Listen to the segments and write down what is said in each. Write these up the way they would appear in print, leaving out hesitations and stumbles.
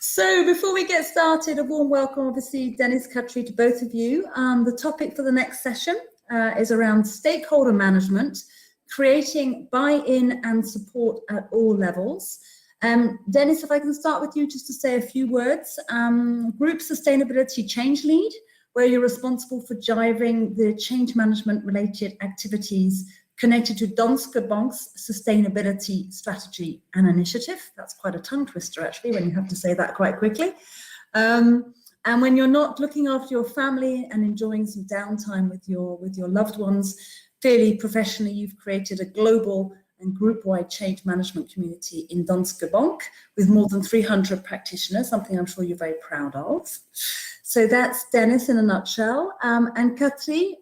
So before we get started, a warm welcome, obviously, Dennis Katri, to both of you. The topic for the next session is around stakeholder management, creating buy-in and support at all levels. Dennis, if I can start with you just to say a few words. Group Sustainability Change Lead, where you're responsible for driving the change management related activities connected to Danske Bank's sustainability strategy and initiative. That's quite a tongue twister, actually, when you have to say that quite quickly. And when you're not looking after your family and enjoying some downtime with your loved ones, clearly professionally, you've created a global and group-wide change management community in Danske Bank with more than 300 practitioners, something I'm sure you're very proud of. So that's Dennis in a nutshell. And Katri,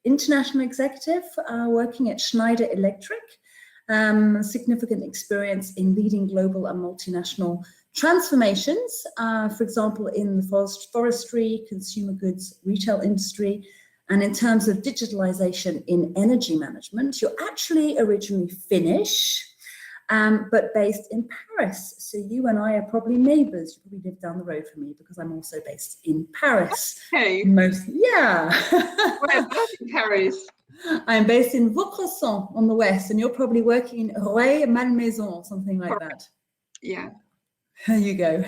international executive working at Schneider Electric, significant experience in leading global and multinational transformations, for example, in the forestry, consumer goods, retail industry, and in terms of digitalization in energy management. You're actually originally Finnish, but based in Paris. So you and I are probably neighbors. You probably live down the road from me because I'm also based in Paris. Hey. Yeah. Where's that in Paris? I'm based in Vaucresson on the west, and you're probably working in Rueil-Malmaison or something like that. Yeah. There you go.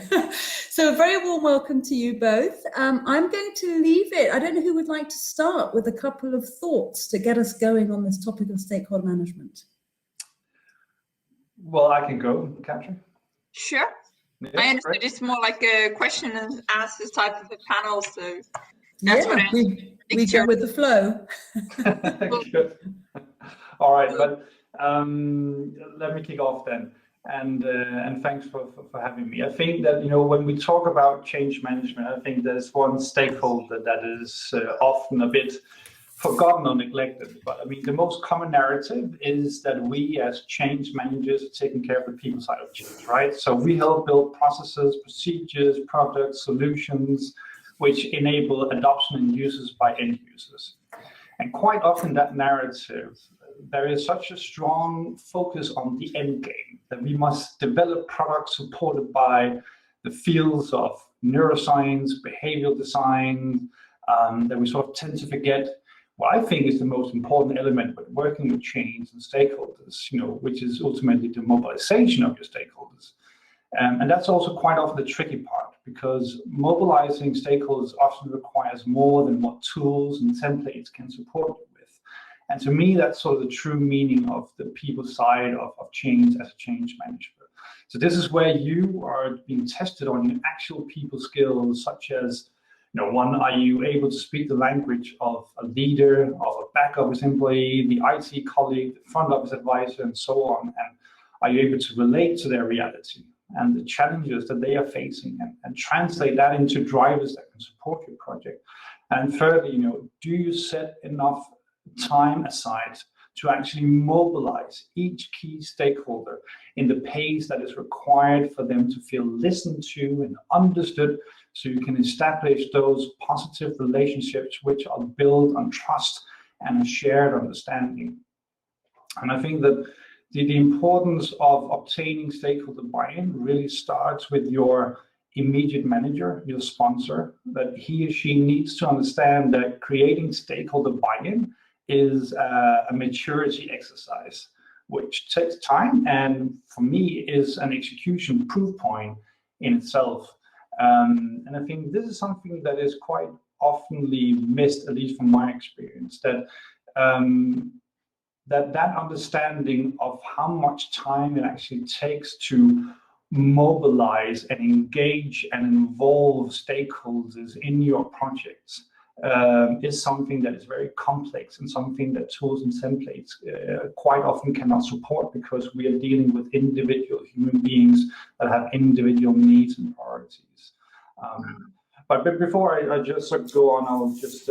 So a very warm welcome to you both. I'm going to leave it. I don't know who would like to start with a couple of thoughts to get us going on this topic of stakeholder management. Well, I can go, Katri. Sure. Yeah, I understood great. It's more like a question and answers type of a panel, so that's what we go with the flow. Good. All right, but let me kick off then, and thanks for having me. I think that when we talk about change management, I think there's one stakeholder that is often a bit forgotten or neglected, but I mean the most common narrative is that we as change managers are taking care of the people side of change, right? So we help build processes, procedures, products, solutions which enable adoption and uses by end users. And quite often that narrative, there is such a strong focus on the end game that we must develop products supported by the fields of neuroscience, behavioral design, that we sort of tend to forget what I think is the most important element when working with change and stakeholders, which is ultimately the mobilization of your stakeholders. And that's also quite often the tricky part, because mobilizing stakeholders often requires more than what tools and templates can support you with. And to me, that's sort of the true meaning of the people side of change as a change manager. So this is where you are being tested on your actual people skills, such as one, are you able to speak the language of a leader, of a back office employee, the IT colleague, the front office advisor, and so on? And are you able to relate to their reality and the challenges that they are facing and translate that into drivers that can support your project? And thirdly, do you set enough time aside to actually mobilize each key stakeholder in the pace that is required for them to feel listened to and understood, so you can establish those positive relationships which are built on trust and a shared understanding. And I think that the importance of obtaining stakeholder buy-in really starts with your immediate manager, your sponsor, that he or she needs to understand that creating stakeholder buy-in is a maturity exercise, which takes time and for me is an execution proof point in itself. And I think this is something that is quite oftenly missed, at least from my experience, that that understanding of how much time it actually takes to mobilize and engage and involve stakeholders in your projects is something that is very complex and something that tools and templates quite often cannot support, because we are dealing with individual human beings that have individual needs and priorities. But before I just go on, I'll just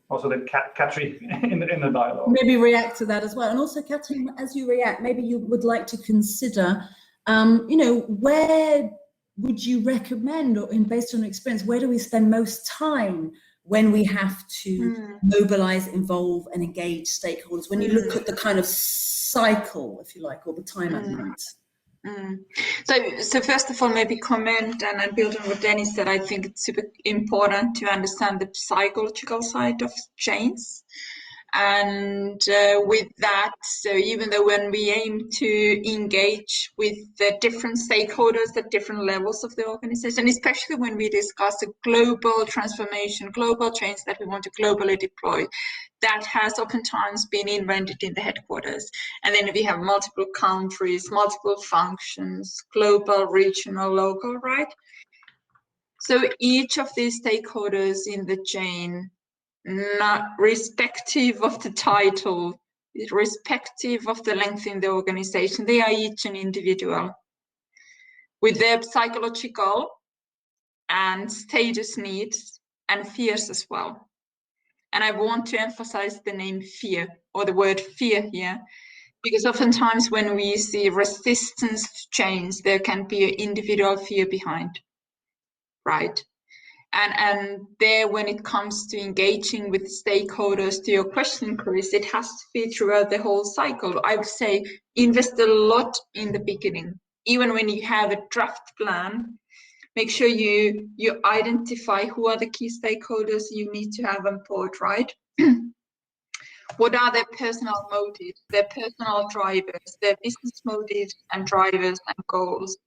also let Katri in the dialogue. Maybe react to that as well. And also, Katri, as you react, maybe you would like to consider, where would you recommend, or based on your experience, where do we spend most time when we have to mobilize, involve, and engage stakeholders? When you look at the kind of cycle, if you like, or the time element. So first of all, maybe comment and build on what Dennis said. I think it's super important to understand the psychological side of chains. And with that, so even though when we aim to engage with the different stakeholders at different levels of the organization, especially when we discuss a global transformation, global change that we want to globally deploy, that has oftentimes been invented in the headquarters. And then we have multiple countries, multiple functions, global, regional, local, right? So each of these stakeholders in the chain, not respective of the title, irrespective of the length in the organization, they are each an individual with their psychological and status needs and fears as well. And I want to emphasize the name fear, or the word fear here, because oftentimes when we see resistance to change, there can be an individual fear behind, right? And there, when it comes to engaging with stakeholders, to your question, Chris, it has to be throughout the whole cycle. I would say invest a lot in the beginning. Even when you have a draft plan, make sure you identify who are the key stakeholders you need to have on board, right? What are their personal motives, their personal drivers, their business motives and drivers and goals?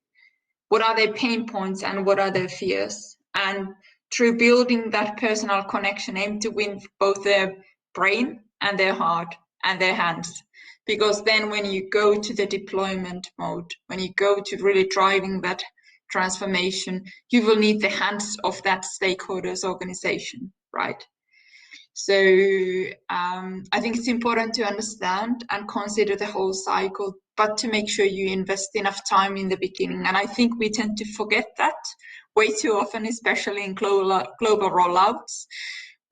What are their pain points and what are their fears? And through building that personal connection, aim to win both their brain and their heart and their hands. Because then when you go to the deployment mode, when you go to really driving that transformation, you will need the hands of that stakeholders organization, right? So I think it's important to understand and consider the whole cycle, but to make sure you invest enough time in the beginning. And I think we tend to forget that way too often, especially in global rollouts.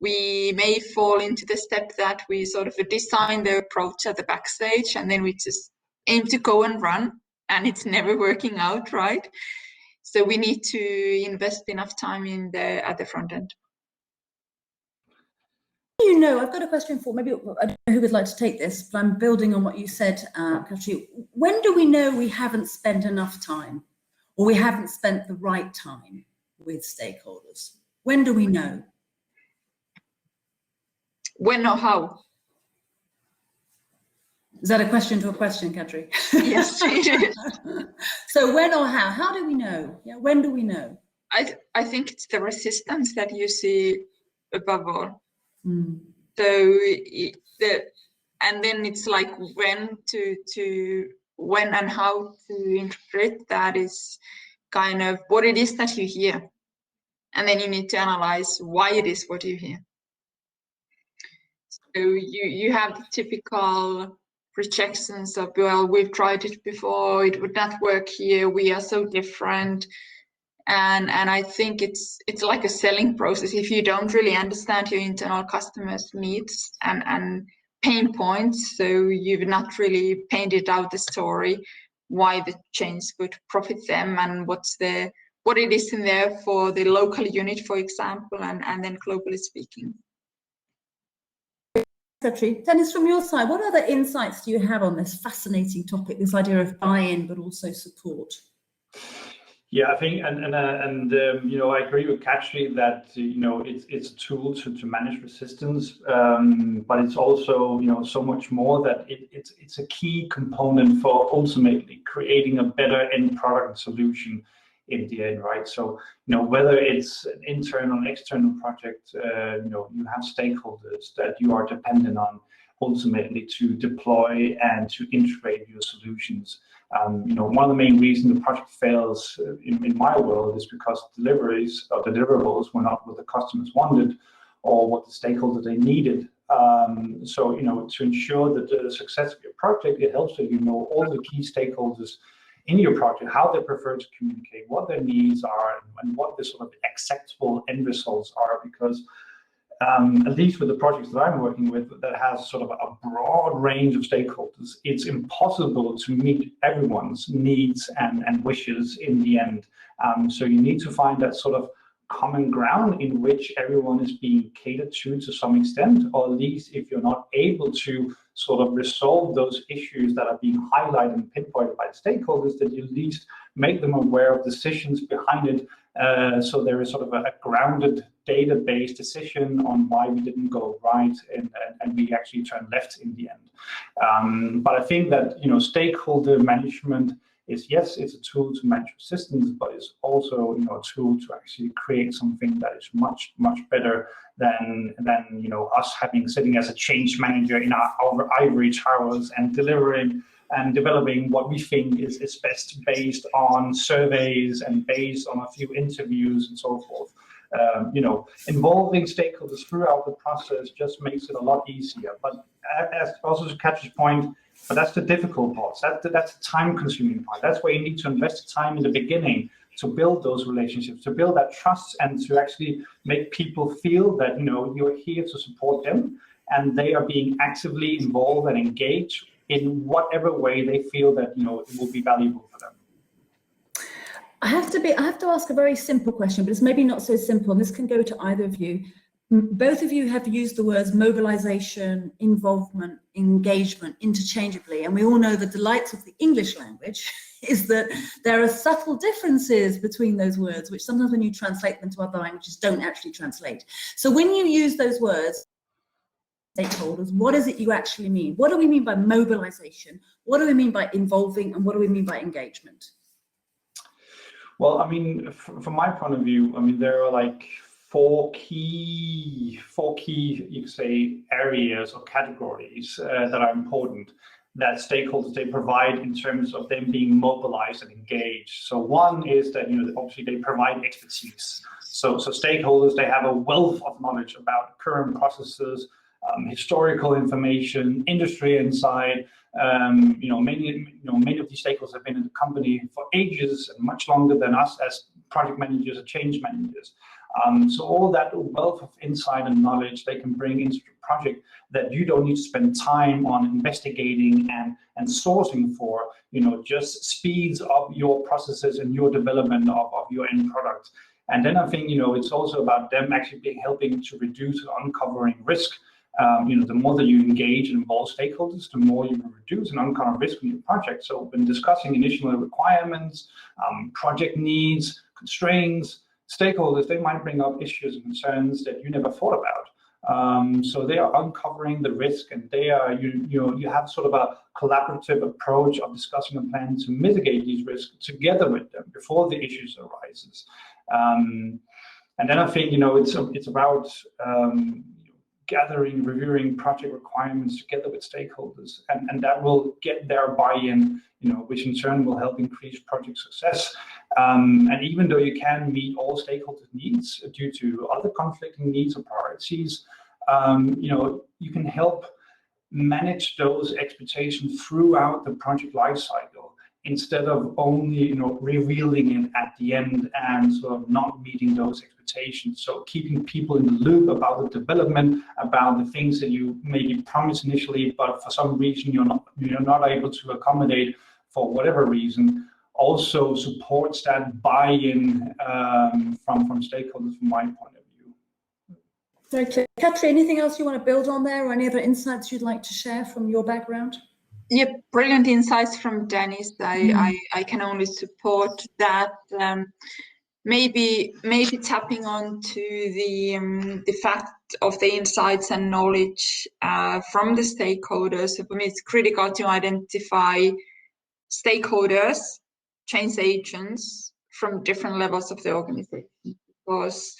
We may fall into the step that we sort of design the approach at the backstage, and then we just aim to go and run, and it's never working out, right? So we need to invest enough time at the front end. You know, I've got a question for, maybe, I don't know who would like to take this, but I'm building on what you said, Katri. When do we know we haven't spent enough time, or we haven't spent the right time with stakeholders? When do we know? When or how? Is that a question to a question, Katri? Yes. So when or how? How do we know? Yeah, when do we know? I think it's the resistance that you see above all. Mm. So and then it's like when and how to interpret that is kind of what it is that you hear, and then you need to analyze why it is what you hear. So you have the typical rejections of, well, we've tried it before, it would not work here, we are so different. And I think it's like a selling process. If you don't really understand your internal customers' needs and pain points, so you've not really painted out the story why the change would profit them and what it is in there for the local unit, for example, and then globally speaking. Katri, Dennis, from your side, what other insights do you have on this fascinating topic, this idea of buy-in but also support? Yeah, I think, and you know, I agree with Katri that you know it's a tool to manage resistance, but it's also, you know, so much more that it's a key component for ultimately creating a better end product solution in the end, right? So, you know, whether it's an internal, external project, you know, you have stakeholders that you are dependent on ultimately to deploy and to integrate your solutions. You know, one of the main reasons the project fails in my world is because deliveries or the deliverables were not what the customers wanted or what the stakeholders they needed. So, you know, to ensure that the success of your project, it helps that you know all the key stakeholders in your project, how they prefer to communicate, what their needs are, and what the sort of acceptable end results are, because at least with the projects that I'm working with that has sort of a broad range of stakeholders, it's impossible to meet everyone's needs and wishes in the end. So you need to find that sort of common ground in which everyone is being catered to some extent, or at least if you're not able to sort of resolve those issues that are being highlighted and pinpointed by the stakeholders, that you at least make them aware of decisions behind it. So there is sort of a grounded database decision on why we didn't go right and we actually turned left in the end. But I think that, you know, stakeholder management is, yes, it's a tool to manage systems, but it's also, you know, a tool to actually create something that is much, much better than you know, us sitting as a change manager in our ivory towers and delivering and developing what we think is best based on surveys and based on a few interviews and so forth. You know, involving stakeholders throughout the process just makes it a lot easier. But as also to Katri's point, but that's the difficult part. That's the time-consuming part. That's where you need to invest time in the beginning to build those relationships, to build that trust, and to actually make people feel that, you know, you're here to support them and they are being actively involved and engaged in whatever way they feel that, you know, it will be valuable for them. I have to ask a very simple question, but it's maybe not so simple, and this can go to either of you. Both of you have used the words mobilization, involvement, engagement interchangeably, and we all know the delights of the English language is that there are subtle differences between those words, which sometimes when you translate them to other languages don't actually translate. So when you use those words, stakeholders, what is it you actually mean? What do we mean by mobilization? What do we mean by involving? And what do we mean by engagement? Well, I mean, from my point of view, I mean, there are like four key, you could say, areas or categories that are important that stakeholders, they provide in terms of them being mobilized and engaged. So one is that, you know, obviously they provide expertise. So stakeholders, they have a wealth of knowledge about current processes, historical information, industry insight. You know, many of these stakeholders have been in the company for ages and much longer than us as project managers or change managers. So all that wealth of insight and knowledge they can bring into the project that you don't need to spend time on investigating and sourcing for, you know, just speeds up your processes and your development of your end product. And then I think, you know, it's also about them actually helping to reduce and uncovering risk. You know, the more that you engage and involve stakeholders, the more you reduce and uncover risk in your project. So when discussing initial requirements, project needs, constraints, stakeholders, they might bring up issues and concerns that you never thought about. So they are uncovering the risk, and they are, you have sort of a collaborative approach of discussing a plan to mitigate these risks together with them before the issues arises. And then I think, you know, it's about gathering, reviewing project requirements together with stakeholders, and that will get their buy-in, you know, which in turn will help increase project success. And even though you can meet all stakeholders' needs due to other conflicting needs or priorities, you know, you can help manage those expectations throughout the project lifecycle, instead of only, you know, revealing it at the end and sort of not meeting those expectations. So keeping people in the loop about the development, about the things that you maybe promised initially, but for some reason you're not able to accommodate for whatever reason, also supports that buy-in from stakeholders, from my point of view. Okay, Katri, anything else you want to build on there, or any other insights you'd like to share from your background? Yeah, brilliant insights from Dennis. I can only support that. Maybe tapping on to the fact of the insights and knowledge from the stakeholders. So for me, it's critical to identify stakeholders, change agents from different levels of the organization, because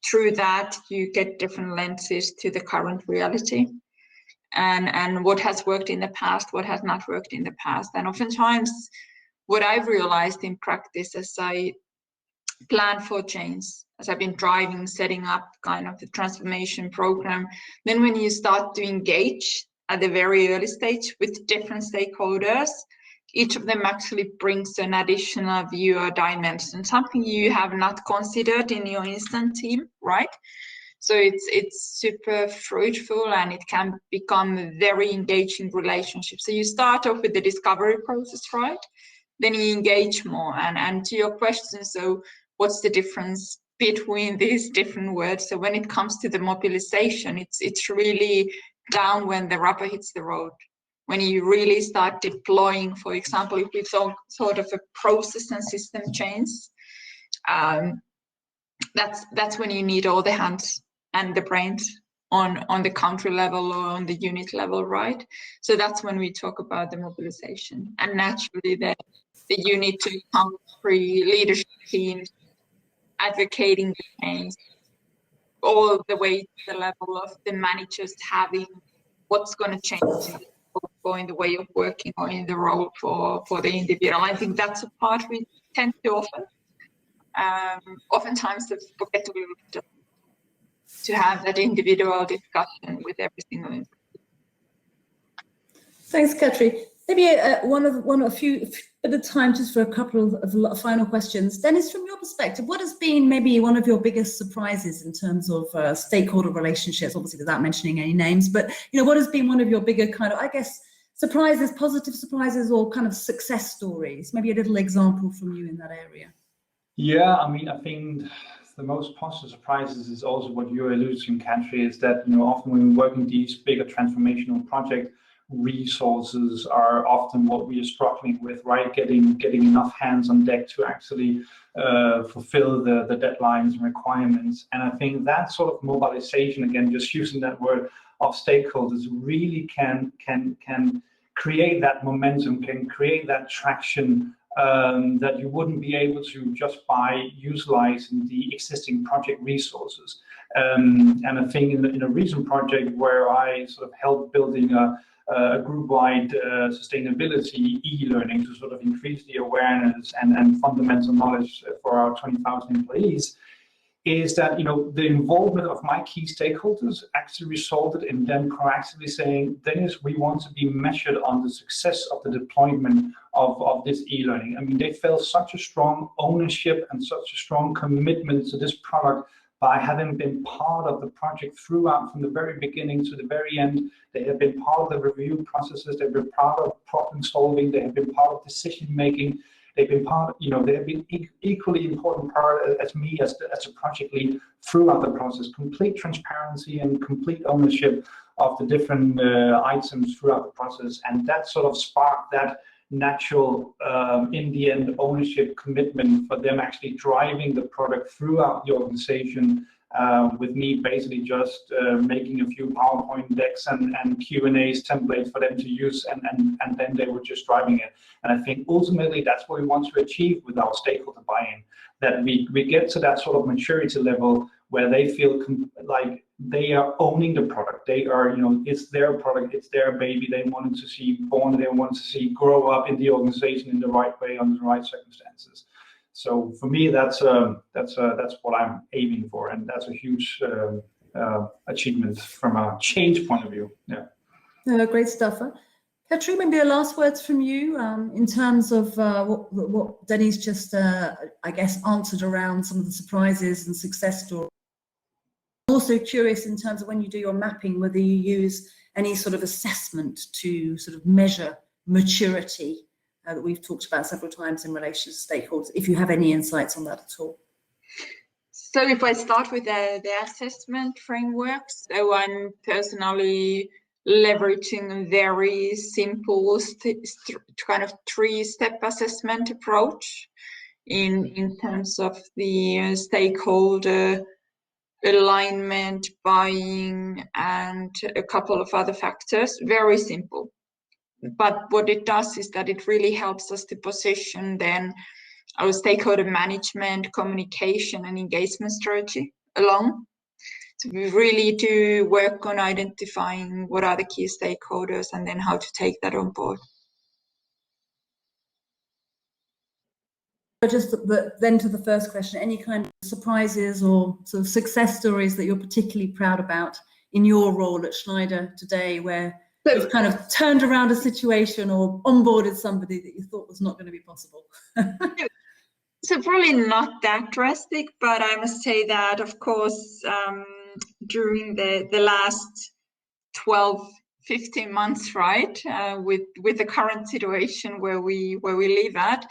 through that you get different lenses to the current reality. And what has worked in the past, what has not worked in the past. And oftentimes what I've realized in practice as I plan for change, as I've been driving, setting up kind of the transformation program, then when you start to engage at the very early stage with different stakeholders, each of them actually brings an additional view or dimension, something you have not considered in your instant team, right? So it's super fruitful, and it can become a very engaging relationship. So you start off with the discovery process, right? Then you engage more. And to your question, so what's the difference between these different words? So when it comes to the mobilization, it's really down when the rubber hits the road. When you really start deploying, for example, if we talk sort of a process and system change, that's when you need all the hands and the brains on the country level or on the unit level, right? So that's when we talk about the mobilization. And naturally, the unit to country leadership teams advocating the change, all the way to the level of the managers having what's going to change in the or in the way of working or in the role for the individual. I think that's a part we tend to often. Oftentimes they forget to have that individual discussion with every single individual. Thanks, Katri. Maybe a few at a time, just for a couple of final questions. Dennis, from your perspective, what has been maybe one of your biggest surprises in terms of stakeholder relationships? Obviously, without mentioning any names, but what has been one of your bigger kind of, I guess, surprises, positive surprises, or kind of success stories? Maybe a little example from you in that area. Yeah, I mean, I think the most positive surprises is also what you alluded to, Katri, is that often when we work in these bigger transformational projects, resources are often what we are struggling with, right? Getting enough hands on deck to actually fulfill the deadlines and requirements. And I think that sort of mobilization, again, just using that word, of stakeholders really can create that momentum, can create that traction that you wouldn't be able to just by utilizing the existing project resources. And I think in a recent project where I sort of helped building a group-wide sustainability e-learning to sort of increase the awareness and fundamental knowledge for our 20,000 employees, is that the involvement of my key stakeholders actually resulted in them proactively saying, Dennis, we want to be measured on the success of the deployment of this e-learning. I mean, they felt such a strong ownership and such a strong commitment to this product by having been part of the project throughout, from the very beginning to the very end. They have been part of the review processes, they've been part of problem solving, they have been part of decision making. They've been part, they have been equally important part as me as a project lead throughout the process. Complete transparency and complete ownership of the different items throughout the process, and that sort of sparked that natural, in the end, ownership commitment for them actually driving the product throughout the organization. With me basically just making a few PowerPoint decks and Q&As templates for them to use, and then they were just driving it. And I think ultimately that's what we want to achieve with our stakeholder buy-in, that we get to that sort of maturity level where they feel like they are owning the product. They are, it's their product, it's their baby. They wanted to see born, they wanted to see grow up in the organization in the right way under the right circumstances. So for me, that's what I'm aiming for, and that's a huge achievement from a change point of view. Yeah. Great stuff. Katri, maybe the last words from you in terms of what Dennis just, I guess, answered around some of the surprises and success stories. Also curious in terms of when you do your mapping, whether you use any sort of assessment to sort of measure maturity that we've talked about several times in relation to stakeholders, if you have any insights on that at all. So if I start with the assessment frameworks, so I'm personally leveraging a very simple kind of three-step assessment approach in terms of the stakeholder alignment, buying, and a couple of other factors. Very simple. But what it does is that it really helps us to position then our stakeholder management, communication, and engagement strategy along. So we really do work on identifying what are the key stakeholders and then how to take that on board. Just then to the first question, any kind of surprises or sort of success stories that you're particularly proud about in your role at Schneider today, where you've kind of turned around a situation or onboarded somebody that you thought was not going to be possible? So probably not that drastic, but I must say that, of course, during the last 12, 15 months, right, with the current situation where we live at.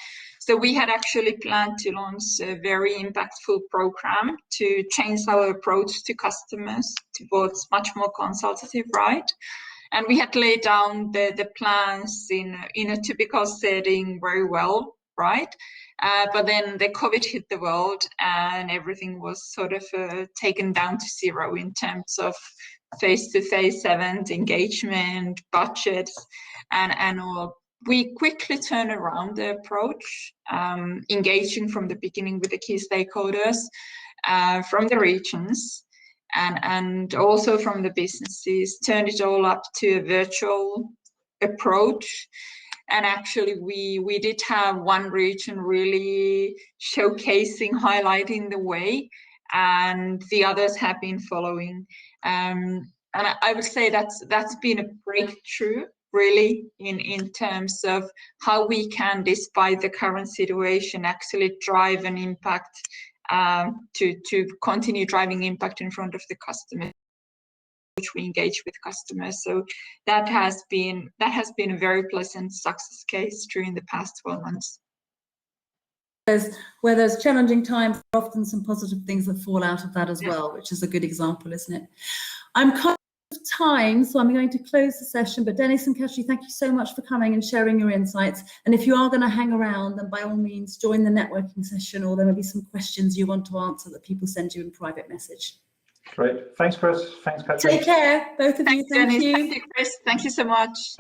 So we had actually planned to launch a very impactful program to change our approach to customers towards much more consultative, right? And we had laid down the plans in a typical setting very well, right? But then the COVID hit the world and everything was sort of taken down to zero in terms of face-to-face event engagement, budgets, and all. We quickly turned around the approach, engaging from the beginning with the key stakeholders from the regions and also from the businesses, turned it all up to a virtual approach. And actually, we did have one region really showcasing, highlighting the way, and the others have been following. And I would say that's been a breakthrough, really, in terms of how we can, despite the current situation, actually drive an impact to continue driving impact in front of the customer, which we engage with customers. So that has been a very pleasant success case during the past 12 months. Where there's challenging times, often some positive things that fall out of that as well, which is a good example, isn't it? I'm conscious of time, so I'm going to close the session. But Dennis and Katri, thank you so much for coming and sharing your insights. And if you are going to hang around, then by all means join the networking session, or there may be some questions you want to answer that people send you in private message. Great. Thanks, Chris. Thanks, Katri. Take care, both of you. Thanks, Thank Dennis. you. Thank you, Chris. Thank you so much.